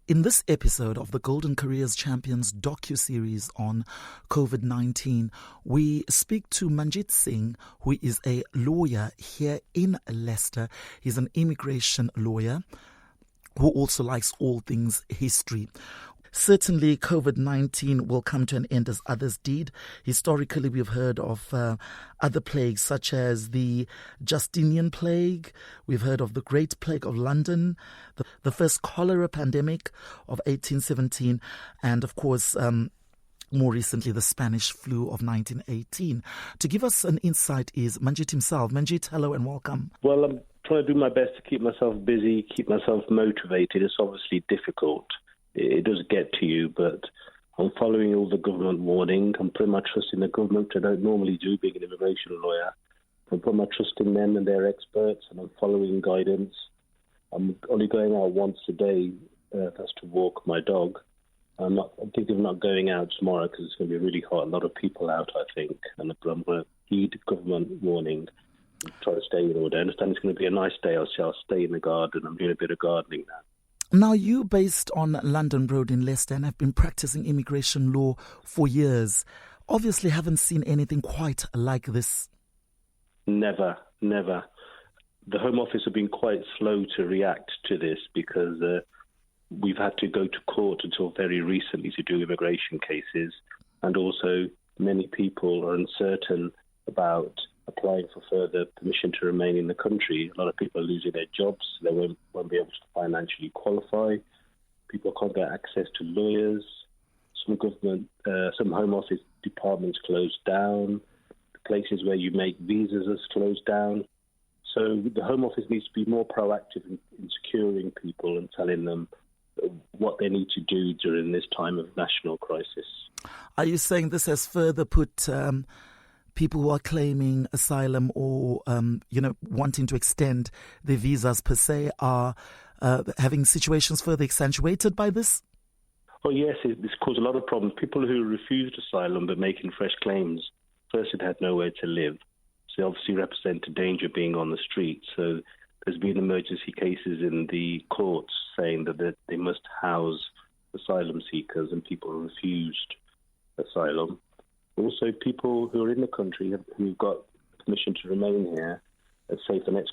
In this episode of the Golden Careers Champions docu-series on COVID-19, we speak to Manjit Sigh, who is a lawyer here in Leicester. He's an immigration lawyer who also likes all things history. Certainly, COVID-19 will come to an end as others did. Historically, we've heard of other plagues such as the Justinian plague. We've heard of the Great Plague of London, the first Cholera Pandemic of 1817, and of course, more recently, the Spanish flu of 1918. To give us an insight is Manjit himself. Manjit, hello and welcome. Well, I'm trying to do my best to keep myself busy, keep myself motivated. It's obviously difficult. It does get to you, but I'm following all the government warning. I'm putting my trust in the government, which I don't normally do, being an immigration lawyer. I'm putting my trust in them and their experts, and I'm following guidance. I'm only going out once a day, that's to walk my dog. I'm thinking of not going out tomorrow because it's going to be really hot. A lot of people out, I think, and I'm going to heed government warning and try to stay in order. I understand it's going to be a nice day. I'll stay in the garden. I'm doing a bit of gardening now. Now, you based on London Road in Leicester and have been practicing immigration law for years. Obviously haven't seen anything quite like this. Never. The Home Office have been quite slow to react to this because we've had to go to court until very recently to do immigration cases. And also many people are uncertain about applying for further permission to remain in the country. A lot of people are losing their jobs. They won't be able to financially qualify. People can't get access to lawyers. Some Home Office departments closed down. The places where you make visas are closed down. So the Home Office needs to be more proactive in securing people and telling them what they need to do during this time of national crisis. Are you saying this has further put people who are claiming asylum or, wanting to extend their visas per se are having situations further accentuated by this? Oh, yes, this caused a lot of problems. People who refused asylum but making fresh claims, first it had nowhere to live. So they obviously represent a danger being on the street. So there's been emergency cases in the courts saying that they must house asylum seekers, and people refused asylum. Also, people who are in the country who've got permission to remain here, say for the next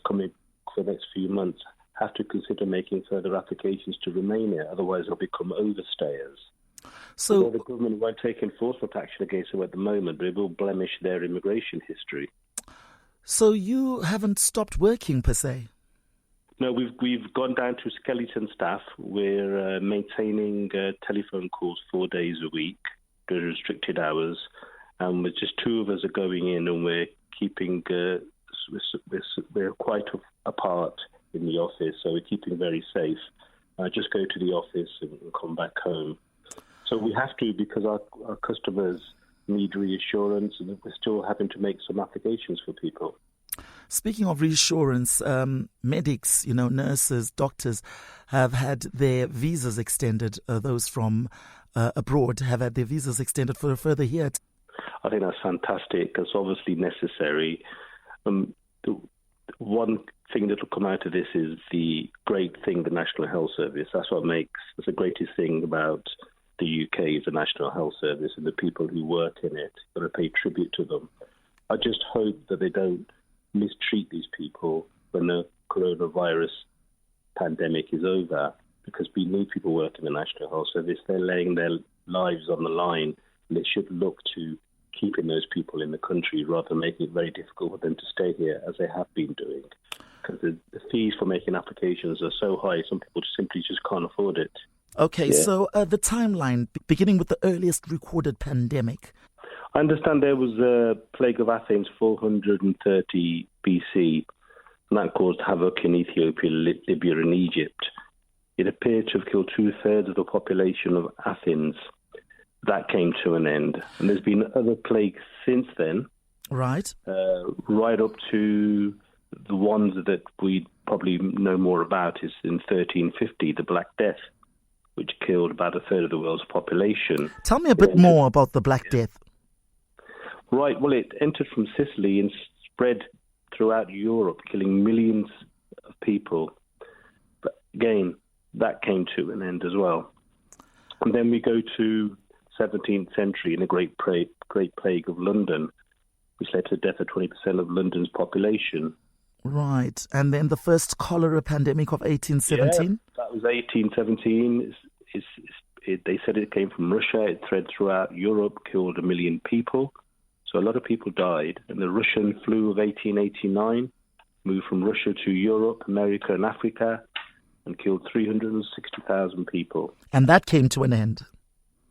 few months, have to consider making further applications to remain here. Otherwise, they'll become overstayers. So the government won't take enforcement action against them at the moment, but it will blemish their immigration history. So you haven't stopped working per se? No, we've gone down to skeleton staff. We're maintaining telephone calls 4 days a week, during restricted hours. And with just two of us are going in, and we're keeping, we're quite apart in the office, so we're keeping very safe. Just go to the office and come back home. So we have to, because our customers need reassurance, and we're still having to make some applications for people. Speaking of reassurance, medics, nurses, doctors have had their visas extended. Those from abroad have had their visas extended for a further year. I think that's fantastic. It's obviously necessary. The one thing that will come out of this is the great thing, the National Health Service. That's the greatest thing about the UK is the National Health Service and the people who work in it. Got to pay tribute to them. I just hope that they don't mistreat these people when the coronavirus pandemic is over, because we need people working in the National Health Service. They're laying their lives on the line, and they should look to keeping those people in the country rather than making it very difficult for them to stay here, as they have been doing. Because the fees for making applications are so high, some people simply just can't afford it. Okay, yeah. So the timeline, beginning with the earliest recorded pandemic. I understand there was a plague of Athens 430 BC, and that caused havoc in Ethiopia, Libya and Egypt. It appeared to have killed 2/3 of the population of Athens. That came to an end. And there's been other plagues since then. Right. Right up to the ones that we probably know more about is in 1350, the Black Death, which killed about 1/3 of the world's population. Tell me a bit more about the Black Death. Right. Well, it entered from Sicily and spread throughout Europe, killing millions of people. But again, that came to an end as well. And then we go to 17th century in the Great Plague of London, which led to the death of 20% of London's population. Right. And then the first cholera pandemic of 1817? Yeah, that was 1817. They said it came from Russia. It spread throughout Europe, killed 1 million people. So a lot of people died. And the Russian flu of 1889 moved from Russia to Europe, America and Africa and killed 360,000 people. And that came to an end?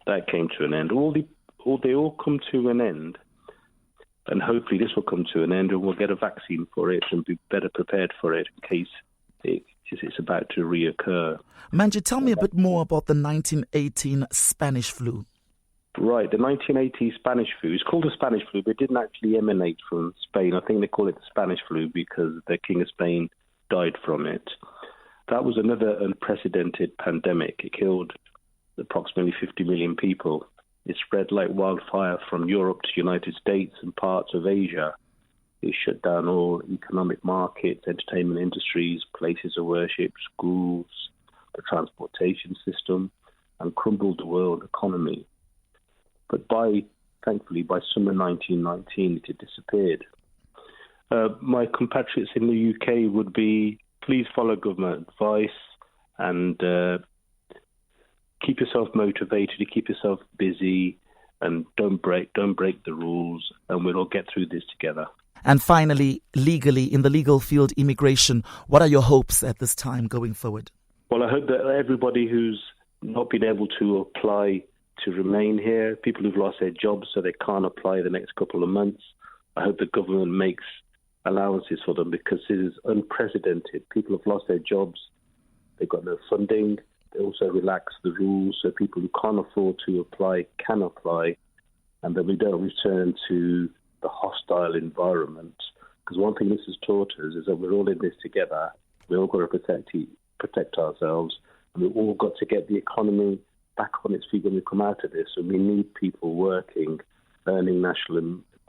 That came to an end. They all come to an end. And hopefully this will come to an end and we'll get a vaccine for it and be better prepared for it in case it's about to reoccur. Manjit, tell me a bit more about the 1918 Spanish flu. Right, the 1980 Spanish flu. It's called the Spanish flu, but it didn't actually emanate from Spain. I think they call it the Spanish flu because the King of Spain died from it. That was another unprecedented pandemic. It killed approximately 50 million people. It spread like wildfire from Europe to the United States and parts of Asia. It shut down all economic markets, entertainment industries, places of worship, schools, the transportation system, and crumbled the world economy. But thankfully, by summer 1919, it had disappeared. My compatriots in the UK would be, please follow government advice and keep yourself motivated, keep yourself busy, and don't break the rules, and we'll all get through this together. And finally, legally, in the legal field, immigration, what are your hopes at this time going forward? Well, I hope that everybody who's not been able to apply to remain here, people who've lost their jobs so they can't apply the next couple of months, I hope the government makes allowances for them because this is unprecedented. People have lost their jobs, they've got no funding. They also relax the rules so people who can't afford to apply can apply, and that we don't return to the hostile environment. Because one thing this has taught us is that we're all in this together. We've all got to protect ourselves, and we've all got to get the economy back on its feet when we come out of this. And we need people working, earning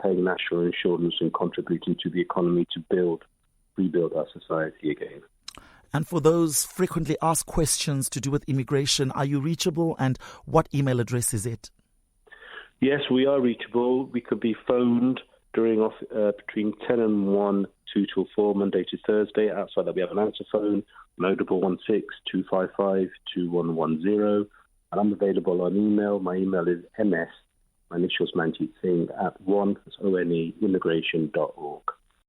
paying national insurance and contributing to the economy to rebuild our society again. And for those frequently asked questions to do with immigration, are you reachable and what email address is it? Yes, we are reachable. We could be phoned between 10 and 1, 2 till 4, Monday to Thursday. Outside that, we have an answer phone, 016 255 2110. And I'm available on email. My email is ms, my initials Manjit Sigh, @one, that's ONE, immigration.org.